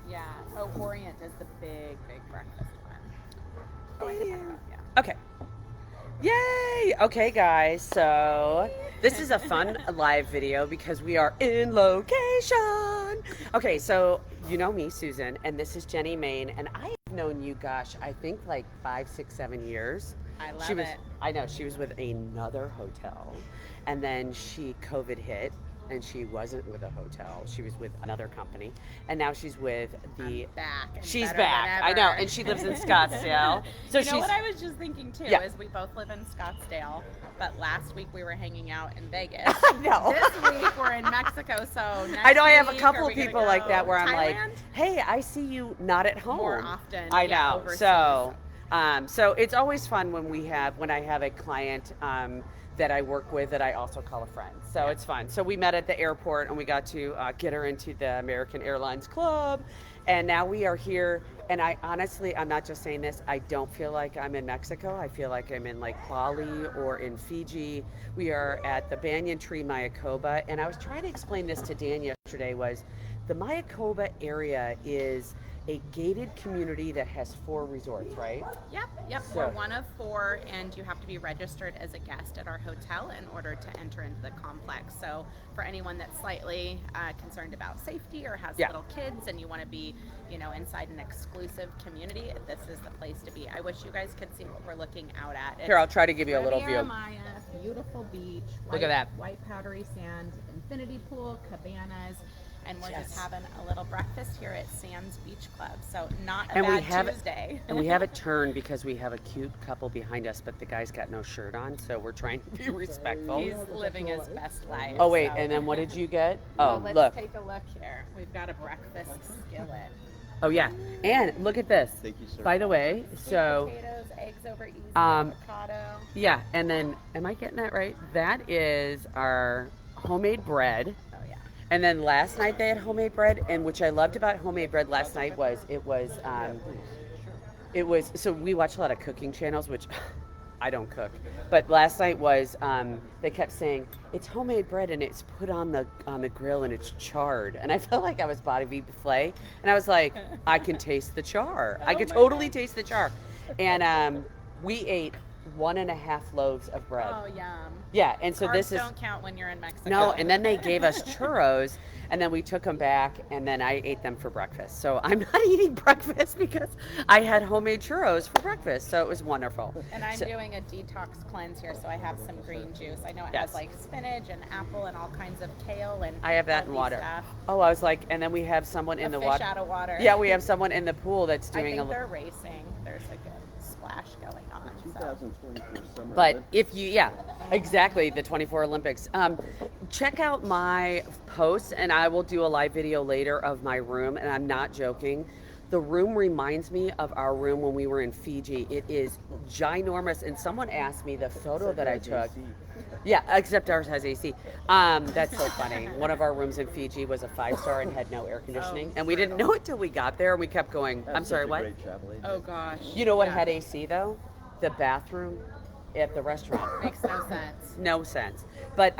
Yeah. Oh, Orient is the big breakfast one. Oh, I can talk about, yeah. Okay. Yay! Okay, guys. So this is a fun live video because we are in location. Okay, so you know me, Susan, and this is Jenny Main, and I have known you, gosh, I think like 5, 6, 7 years. I love She was, it. I know, she was with another hotel, and then COVID hit, and she wasn't with a hotel. She was with another company, and now she's with the. I'm back. And She's better back. than I know, ever. and she lives in Scottsdale. So you know she's. what I was just thinking too Yeah. is we both live in Scottsdale, but last week we were hanging out in Vegas. I know. This week we're in Mexico, so next I know I have a week, couple are we gonna people like that go where I'm like, Thailand? hey, I see you not at home More often, I yeah, know. overseas. So it's always fun when I have a client that I work with that I also call a friend. So it's fun. So we met at the airport and we got to get her into the American Airlines Club. And now we are here. And I honestly, I'm not just saying this, I don't feel like I'm in Mexico. I feel like I'm in like Bali or in Fiji. We are at the Banyan tree Mayakoba. And I was trying to explain this to Dan yesterday was the Mayakoba area is a gated community that has 4 resorts, right? Yep. So- We're one of 4, and you have to be registered as a guest at our hotel in order to enter into the complex. So for anyone that's slightly concerned about safety or has little kids and you want to be, inside an exclusive community, this is the place to be. I wish you guys could see what we're looking out at. Here, I'll try to give you a little Riviera view. Maya, beautiful beach. Look at that. White powdery sand, infinity pool, cabanas. And we're just having a little breakfast here at Sands Beach Club. So not a bad Tuesday. And we have it turned because we have a cute couple behind us, but the guy's got no shirt on, so we're trying to be respectful. He's living his best life. Oh wait, so. and then what did you get? Well, Oh, let's look. take a look here. We've got a breakfast skillet. Oh yeah, and look at this. Thank you, sir. By the way, so Potatoes, eggs over easy, Um, avocado. yeah, and then am I getting that right? That is our homemade bread. Oh yeah. And then last night they had homemade bread, and which I loved about homemade bread last night was so we watch a lot of cooking channels, which I don't cook, but last night was they kept saying it's homemade bread and it's put on the grill and it's charred, and I felt like I was Bobby Flay, and I was like, I can taste the char. I could totally taste the char, and we ate 1.5 loaves of bread. Oh yum. Yeah, and so Carbs this is don't count when you're in Mexico. no, and then they gave us churros, and then we took them back, and then I ate them for breakfast. So I'm not eating breakfast because I had homemade churros for breakfast, so it was wonderful. And I'm So- doing a detox cleanse here, so I have some green juice. I know it Yes. has like spinach and apple and all kinds of kale and I have that in healthy water. stuff. Oh, I was like, and then we have someone in A the fish water. out of water. Yeah, we have someone in the pool that's I doing think a they're racing. There's a good splash going on. So. 2024 summer. But Olympics. if you, yeah, exactly, the 24 Olympics. Check out my posts, and I will do a live video later of my room, and I'm not joking. The room reminds me of our room when we were in Fiji. It is ginormous, and someone asked me the photo that I took. Yeah, except ours has AC. That's so funny. One of our rooms in Fiji was a 5-star and had no air conditioning, and we didn't know it till we got there, and we kept going, That's I'm sorry, such a what? great travel agent. Oh gosh. You know what Yeah. had AC though? The bathroom at the restaurant. Makes no sense. No sense. But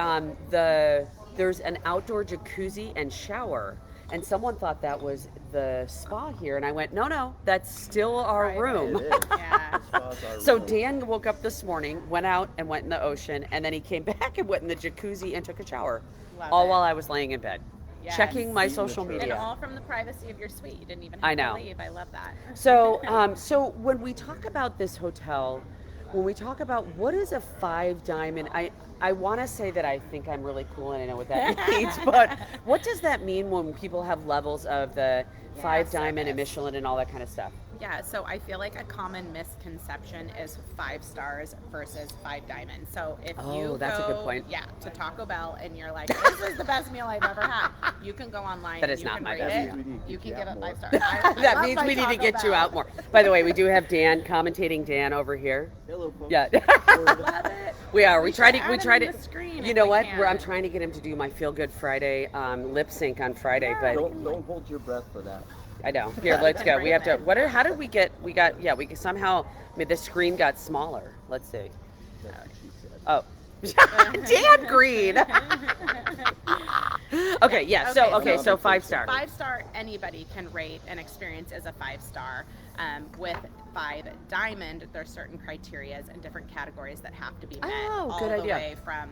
there's an outdoor jacuzzi and shower, and someone thought that was the spa here, and I went, no, that's still our Private. room. It is. Yeah. Spas are So rules. Dan woke up this morning, went out and went in the ocean, and then he came back and went in the jacuzzi and took a shower, Love all it. while I was laying in bed, Yes. checking my Seeing the social trail. And media. all from the privacy of your suite. You didn't even I have know. to leave. I love that. So when we talk about this hotel, when we talk about what is a 5 diamond, I want to say that I think I'm really cool and I know what that means, but what does that mean when people have levels of the 5 so diamond and this- Michelin and all that kind of stuff? Yeah, so I feel like a common misconception is 5 stars versus 5 diamonds. So if Oh, you that's a go, good point. yeah, to Taco Bell and you're like, this is the best meal I've ever had, you can go online. That and is you not can my rate best it. meal. You can give it more. 5 stars. I That love means my we need to Taco get you Bell. out more. By the way, we do have Dan commentating. Dan over here. Hello, folks. Yeah. Love it. We are. We try should to. add We him try to to. the screen You if know we what? can. I'm trying to get him to do my Feel Good Friday lip sync on Friday, but Don't hold your breath for that. I know. Here, let's go. We have to. Bring it in. How did we get? We got. Yeah, we somehow. I mean, the screen got smaller. Let's see. That's what she said. Oh, Dan Green. Okay, yeah. So so 5-star. 5-star, anybody can rate an experience as a 5-star. With 5 diamond, there's certain criterias and different categories that have to be met. Oh, all good the idea. way from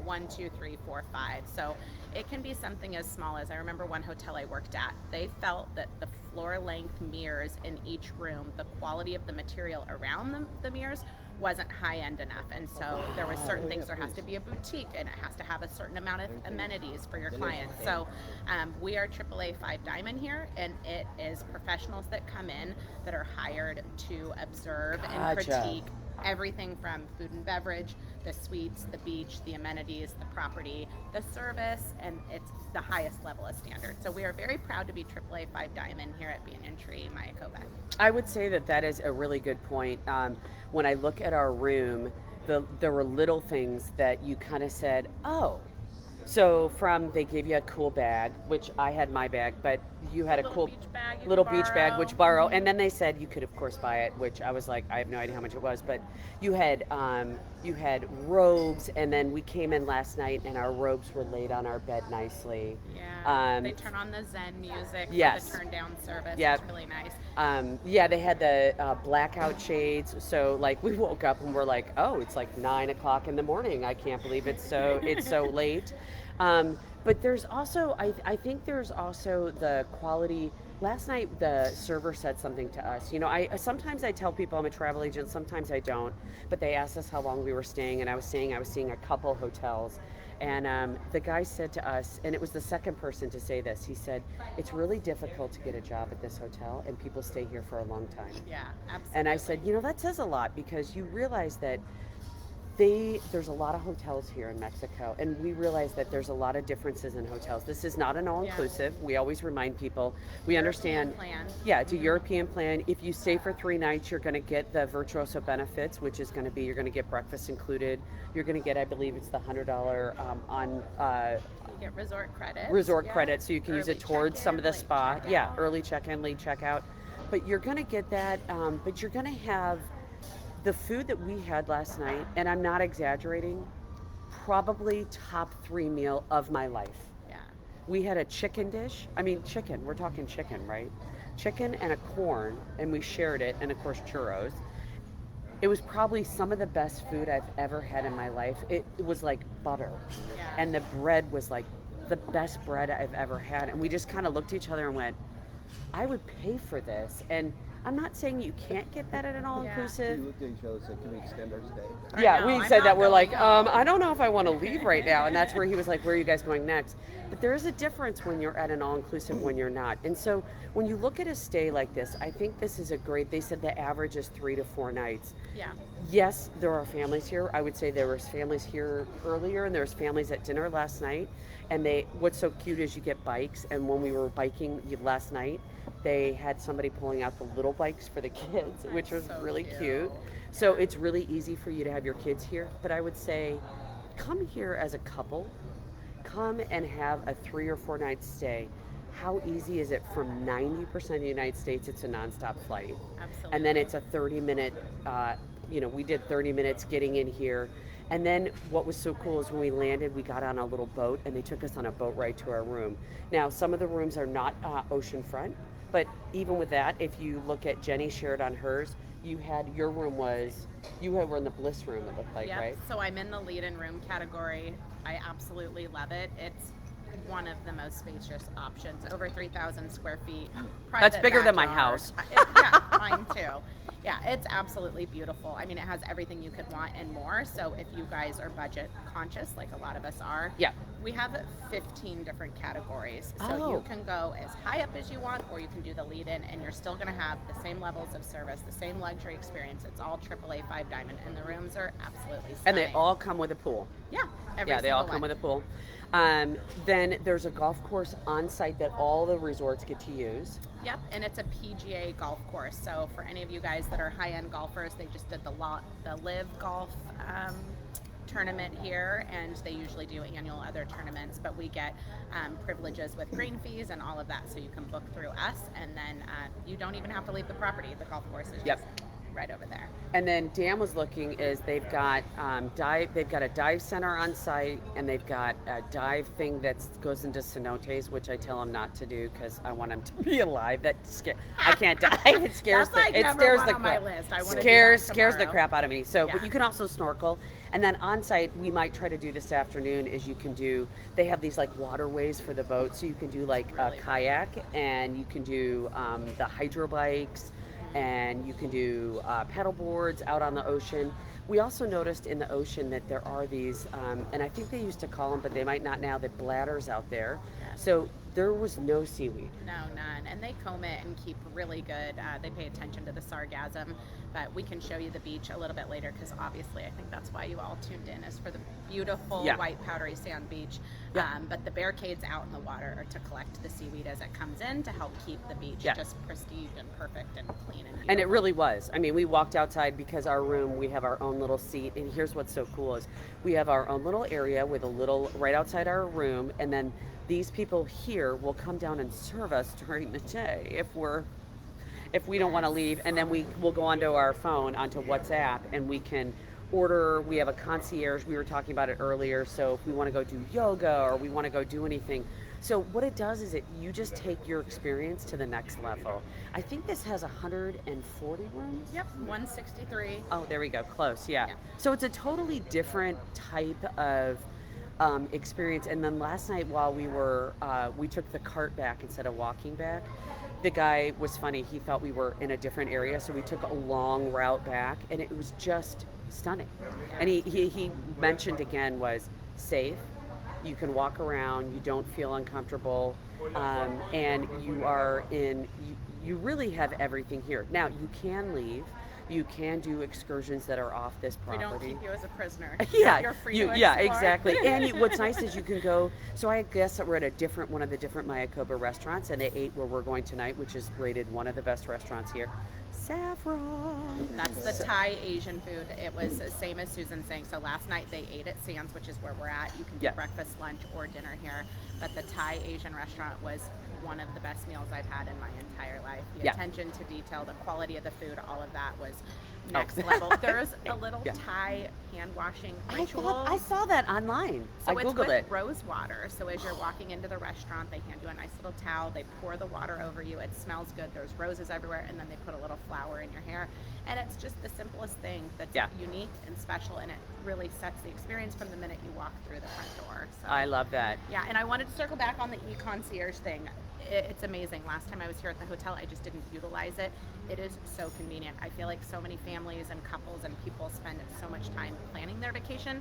1, 2, 3, 4, 5. So it can be something as small as, I remember one hotel I worked at. They felt that the floor length mirrors in each room, the quality of the material around the mirrors wasn't high end enough, and so there was certain things. There has to be a boutique, and it has to have a certain amount of amenities for your clients. So we are AAA 5 diamond here, and it is professionals that come in that are hired to observe and Gotcha. critique everything from food and beverage, the suites, the beach, the amenities, the property, the service, and it's the highest level of standard. So we are very proud to be AAA 5 diamond here at Banyan Tree, Mayakoba. I would say that is a really good point. When I look at our room, there were little things that you kind of said, oh. So they gave you a cool bag, which I had my bag, but you had a cool beach bag you little could beach bag, borrow. which borrow. And then they said you could of course buy it, which I was like, I have no idea how much it was, but you had robes, and then we came in last night and our robes were laid on our bed nicely. Yeah, they turn on the Zen music Yes. for the turn down service. Yep. It's really nice. Yeah, they had the blackout shades. So like we woke up and we're like, oh, it's like 9 o'clock in the morning. I can't believe it's so late. But there's also, I think there's also the quality. Last night the server said something to us. Sometimes I tell people I'm a travel agent, sometimes I don't. But they asked us how long we were staying, and I was seeing a couple hotels. And the guy said to us, and it was the second person to say this, he said, it's really difficult to get a job at this hotel, and people stay here for a long time. Yeah, absolutely. And I said, that says a lot, because you realize that there's a lot of hotels here in Mexico, and we realize that there's a lot of differences in hotels. This is not an all-inclusive. We always remind people, we understand. Plan. Yeah, it's a European plan. If you stay for 3 nights, you're going to get the Virtuoso benefits, which is going to be, you're going to get breakfast included. You're going to get, I believe it's the $100 on You get resort credit. credit, so you can use it towards some of the spa. Yeah, early check-in, late check-out. But you're going to get that, but you're going to have the food that we had last night, and I'm not exaggerating, probably top 3 meal of my life. Yeah. We had a chicken dish. I mean, chicken. We're talking chicken, right? Chicken and a corn, and we shared it, and of course churros. It was probably some of the best food I've ever had in my life. It was like butter, and the bread was like the best bread I've ever had. And we just kind of looked at each other and went, I would pay for this. And I'm not saying you can't get that at an all-inclusive. We looked at each other and said, can we extend our stay? Yeah, we said that. We're like, I don't know if I want to leave right now. And that's where he was like, where are you guys going next? But there is a difference when you're at an all-inclusive when you're not. And so when you look at a stay like this, I think this is they said the average is 3 to 4 nights. Yeah. Yes, there are families here. I would say there was families here earlier, and there was families at dinner last night. And what's so cute is you get bikes. And when we were biking last night, they had somebody pulling out the little bikes for the kids, which was so really cute. So it's really easy for you to have your kids here. But I would say, come here as a couple. Come and have a 3 or 4 night stay. How easy is it? From 90% of the United States, it's a nonstop flight. Absolutely. And then it's a 30-minute, we did 30 minutes getting in here. And then what was so cool is when we landed, we got on a little boat, and they took us on a boat ride to our room. Now, some of the rooms are not oceanfront, but even with that, if you look at Jenny shared on hers, you were in the bliss room, it looked like, right? So I'm in the lead-in room category. I absolutely love it. It's one of the most spacious options. Over 3,000 square feet. That's bigger than my backyard. house. Yeah, mine too. Yeah, it's absolutely beautiful. I mean, it has everything you could want and more. So if you guys are budget conscious, like a lot of us are, we have 15 different categories. So you can go as high up as you want, or you can do the lead-in, and you're still going to have the same levels of service, the same luxury experience. It's all AAA 5 diamond, and the rooms are absolutely stunning. And they all come with a pool. Yeah, they all come with a pool. Then there's a golf course on site that all the resorts get to use. Yep, and it's a PGA golf course. So for any of you guys that are high-end golfers, they just did the Live Golf tournament here, and they usually do annual other tournaments, but we get privileges with green fees and all of that, so you can book through us, and then you don't even have to leave the property. The golf course is just right over there. And then Dan was looking is they've got a dive center on site, and they've got a dive thing that goes into cenotes, which I tell them not to do because I want them to be alive. I can't dive. It scares That's like it number scares one the on my crap. list. I wanna do Scares that scares the tomorrow. crap out of me. So, but Yeah. you can also snorkel. And then on site, we might try to do this afternoon. Is you can do. They have these like waterways for the boat, so you can do like Really a kayak, and you can do the hydro bikes, and you can do pedal boards out on the ocean. We also noticed in the ocean that there are these, and I think they used to call them, but they might not now, the bladders out there. Yes. So there was no seaweed. No, none. And they comb it and keep really good. They pay attention to the sargassum. But we can show you the beach a little bit later because obviously I think that's why you all tuned in is for the beautiful Yeah. white powdery sand beach. Yeah. But the barricades out in the water are to collect the seaweed as it comes in to help keep the beach Yeah. just pristine and perfect and clean and beautiful. And it really was. I mean, we walked outside because our room, we have our own little seat. And here's what's so cool is we have our own little area with a little right outside our room. And then these people here will come down and serve us during the day if we don't want to leave. And then we will go onto our phone, onto WhatsApp, and we can order. We have a concierge. We were talking about it earlier. So if we want to go do yoga or we want to go do anything. So what it does is you just take your experience to the next level. I think this has 140 rooms. Yep, 163. Oh, there we go. Close. Yeah. Yeah. So it's a totally different type of experience. And then last night while we took the cart back instead of walking back. The guy was funny. He thought we were in a different area, so we took a long route back, and it was just stunning. And he mentioned again was safe. You can walk around. You don't feel uncomfortable, and you really have everything here. Now you can leave. You can do excursions that are off this We property. don't keep you as a prisoner. Yeah, You're free to yeah, explore. exactly. And what's nice is you can go. So I guess that we're at one of the different Mayakoba restaurants, and they ate where we're going tonight, which is rated one of the best restaurants here. Saffron. That's the Thai Asian food. It was the same as Susan's saying. So last night they ate at Sam's, which is where we're at. You can do Yeah. breakfast, lunch, or dinner here. But the Thai Asian restaurant was one of the best meals I've had in my entire life. The Yeah. attention to detail, the quality of the food, all of that was Oh. next level. There's a little Yeah. Thai hand washing I ritual. saw that online. So I it's googled with it. rose water. So as you're walking into the restaurant, they hand you a nice little towel. They pour the water over you. It smells good. There's roses everywhere, and then they put a little flower in your hair. And it's just the simplest thing that's Yeah. unique and special, and it really sets the experience from the minute you walk through the front door. So I love that. yeah, and I wanted to circle back on the e-concierge thing. It's amazing. Last time I was here at the hotel, I just didn't utilize it. It is so convenient. I feel like so many families and couples and people spend so much time planning their vacation,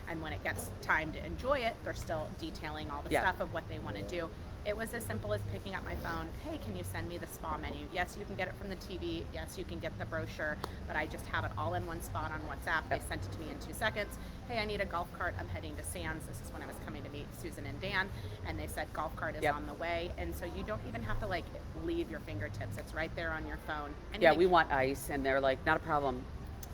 and when it gets time to enjoy it, they're still detailing all the Yeah. stuff of what they want to do. It was as simple as picking up my phone. Hey, can you send me the spa menu? Yes, you can get it from the TV. Yes, you can get the brochure, but I just have it all in one spot on WhatsApp. They sent it to me in 2 seconds. Hey, I need a golf cart. I'm heading to Sands. This is when I was coming to meet Susan and Dan, and they said golf cart is Yep. on the way. And so you don't even have to like leave your fingertips. It's right there on your phone. And Yeah, they- we want ice, and they're like, not a problem.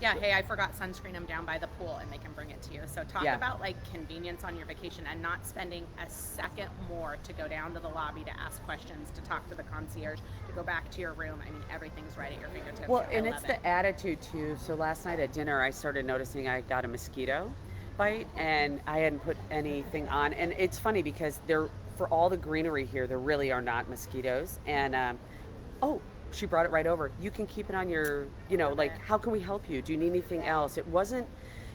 yeah, hey, I forgot sunscreen. I'm down by the pool, and they can bring it to you. So talk Yeah. about like convenience on your vacation and not spending a second more to go down to the lobby to ask questions, to talk to the concierge, to go back to your room. I mean, everything's right at your fingertips. Well, I and love it's it. the attitude too. So last night at dinner, I started noticing I got a mosquito bite, and I hadn't put anything on. And it's funny because for all the greenery here, there really are not mosquitoes. And oh, she brought it right over. You can keep it on your, like, how can we help you? Do you need anything else? It wasn't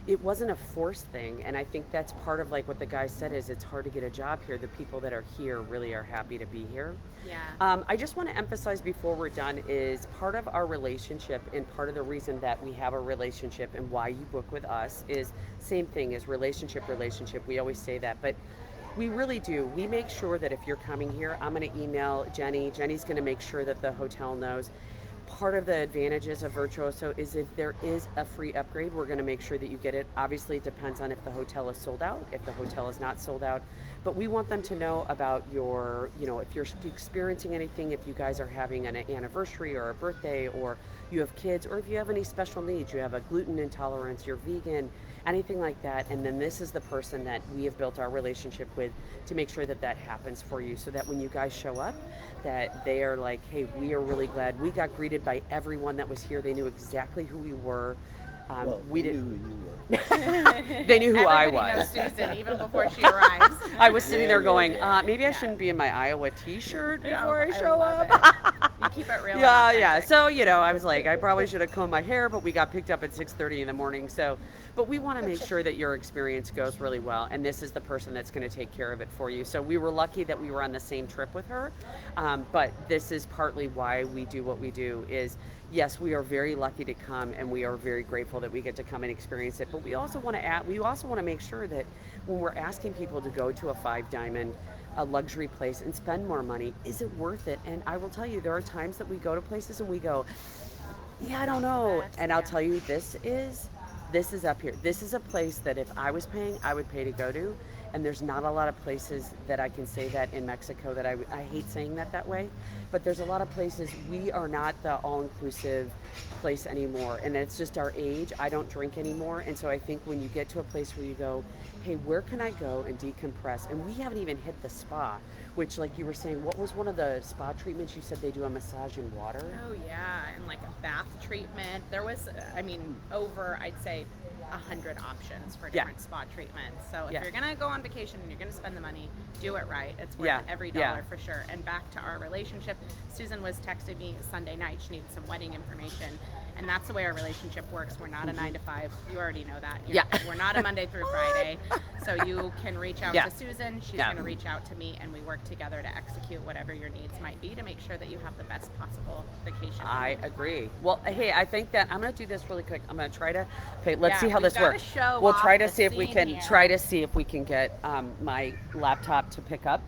a forced thing, and I think that's part of like what the guy said is it's hard to get a job here. The people that are here really are happy to be here. Yeah. I just want to emphasize before we're done is part of our relationship and part of the reason that we have a relationship and why you book with us is same thing as relationship. We always say that, but we really do. We make sure that if you're coming here, I'm going to email Jenny. Jenny's going to make sure that the hotel knows. Part of the advantages of Virtuoso is if there is a free upgrade, we're going to make sure that you get it. Obviously, it depends on if the hotel is sold out, if the hotel is not sold out. But we want them to know about your, if you're experiencing anything, if you guys are having an anniversary or a birthday, or you have kids, or if you have any special needs, you have a gluten intolerance, you're vegan, anything like that. And then this is the person that we have built our relationship with to make sure that that happens for you, so that when you guys show up, that they are like, hey, we are really glad we got greeted by everyone that was here. They knew exactly who we were. We they didn't. knew who you were. They knew who I Everybody was. knows Susan even before she arrives. I was sitting there going, maybe I shouldn't be in my Iowa T-shirt before I show love up. it. You keep it real. Yeah, and yeah. authentic. So, I was like, I probably should have combed my hair, but we got picked up at 6:30 in the morning. So, but we want to make sure that your experience goes really well, and this is the person that's going to take care of it for you. So we were lucky that we were on the same trip with her, but this is partly why we do what we do is, yes, we are very lucky to come, and we are very grateful that we get to come and experience it. But we also want to make sure that when we're asking people to go to a Five Diamond, a luxury place, and spend more money, is it worth it? And I will tell you, there are times that we go to places and we go, yeah, I don't know. And I'll tell you, this is up here. This is a place that if I was paying, I would pay to go to. And there's not a lot of places that I can say that in Mexico that I hate saying that way, but there's a lot of places. We are not the all-inclusive place anymore, and it's just our age. I don't drink anymore, and so I think when you get to a place where you go, hey, where can I go and decompress? And we haven't even hit the spa, which, like you were saying, what was one of the spa treatments you said they do, a massage in water? Oh yeah, and like a bath treatment. There was, over, I'd say, 100 options for different spa treatments. So if you're gonna go on vacation and you're gonna spend the money, do it right. It's worth every dollar for sure. And back to our relationship, Susan was texting me Sunday night. She needed some wedding information, and that's the way our relationship works. We're not a 9 to 5. You already know that. We're not a Monday through Friday. So you can reach out to Susan. She's gonna reach out to me, and we work together to execute whatever your needs might be to make sure that you have the best possible vacation. I agree. Well, hey, I think that I'm going to do this really quick. I'm going to try to. Okay, let's see how this works. We'll try to see if we can get my laptop to pick up.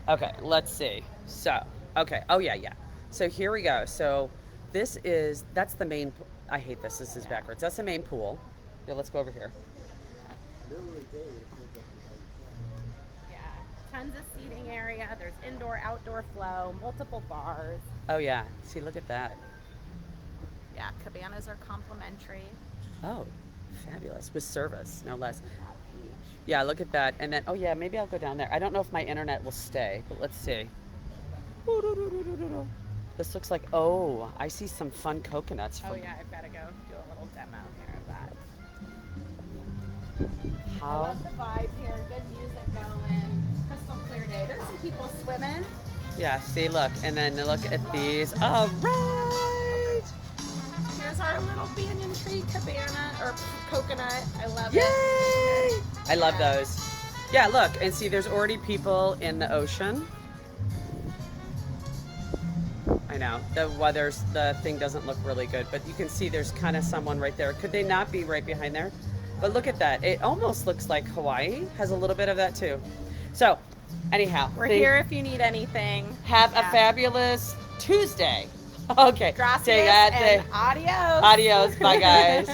Okay, let's see. So, okay. Oh yeah. So here we go. So that's the main. I hate this. This is backwards. That's the main pool. Yeah, let's go over here. Yeah, tons of seating area. There's indoor, outdoor flow, multiple bars. Oh yeah. See, look at that. Yeah, cabanas are complimentary. Oh, fabulous. With service, no less. Yeah, look at that. And then, oh yeah, maybe I'll go down there. I don't know if my internet will stay, but let's see. This looks like, I see some fun coconuts. Oh yeah, I've got to go do a little demo here of that. I love the vibe here. Good music going. Crystal clear day. There's some people swimming. Yeah, see, look. And then look at these. All right. Here's our little banyan tree cabana or coconut. I love Yay! it. I love those. Yeah, look. And see, there's already people in the ocean. I know. The thing doesn't look really good, but you can see there's kind of someone right there. Could they not be right behind there? But look at that. It almost looks like Hawaii has a little bit of that too. So, anyhow. We're here if you need anything. Have a fabulous Tuesday. Okay. Gracias and adios. Adios. Bye, guys.